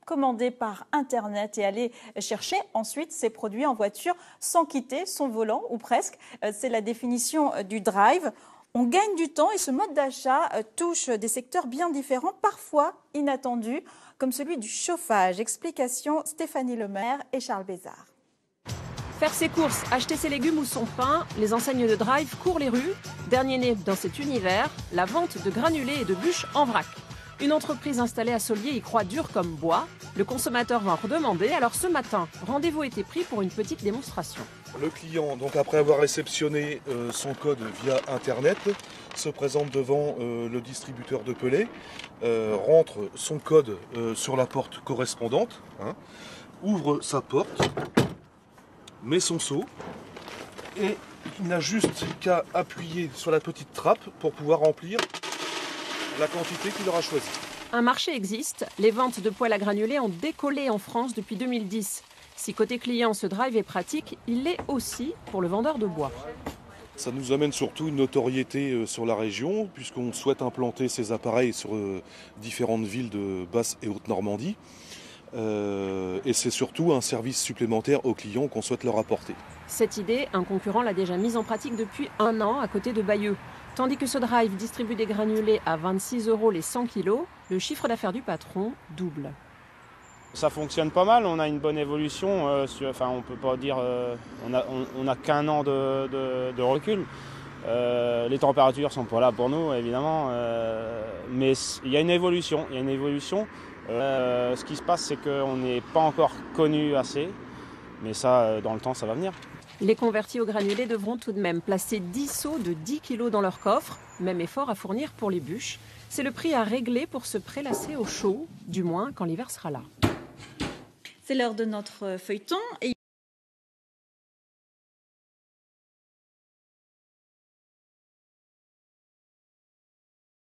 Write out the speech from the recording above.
commander par Internet et aller chercher ensuite ses produits en voiture sans quitter son volant ou presque. C'est la définition du drive. On gagne du temps et ce mode d'achat touche des secteurs bien différents, parfois inattendus, comme celui du chauffage. Explication Stéphanie Lemaire et Charles Bézard. Faire ses courses, acheter ses légumes ou son pain, les enseignes de drive courent les rues. Dernier né dans cet univers, la vente de granulés et de bûches en vrac. Une entreprise installée à Saulier y croit dur comme bois. Le consommateur va en redemander. Alors ce matin, rendez-vous était pris pour une petite démonstration. Le client, donc après avoir réceptionné son code via Internet, se présente devant le distributeur de Pelé, rentre son code sur la porte correspondante, ouvre sa porte, met son seau et il n'a juste qu'à appuyer sur la petite trappe pour pouvoir remplir la quantité qu'il aura choisie. Un marché existe. Les ventes de poêles à granulés ont décollé en France depuis 2010. Si côté client, ce drive est pratique, il l'est aussi pour le vendeur de bois. Ça nous amène surtout une notoriété sur la région, puisqu'on souhaite implanter ces appareils sur différentes villes de Basse et Haute-Normandie. Et c'est surtout un service supplémentaire aux clients qu'on souhaite leur apporter. Cette idée, un concurrent l'a déjà mise en pratique depuis 1 an à côté de Bayeux. Tandis que ce drive distribue des granulés à 26 € les 100 kg, le chiffre d'affaires du patron double. Ça fonctionne pas mal, on a une bonne évolution, on peut pas dire, on a qu'1 an de recul. Les températures sont pas là pour nous évidemment, mais il y a une évolution. Ce qui se passe, c'est qu'on n'est pas encore connu assez, mais ça, dans le temps, ça va venir. Les convertis aux granulés devront tout de même placer 10 seaux de 10 kg dans leur coffre. Même effort à fournir pour les bûches. C'est le prix à régler pour se prélasser au chaud, du moins quand l'hiver sera là. C'est l'heure de notre feuilleton.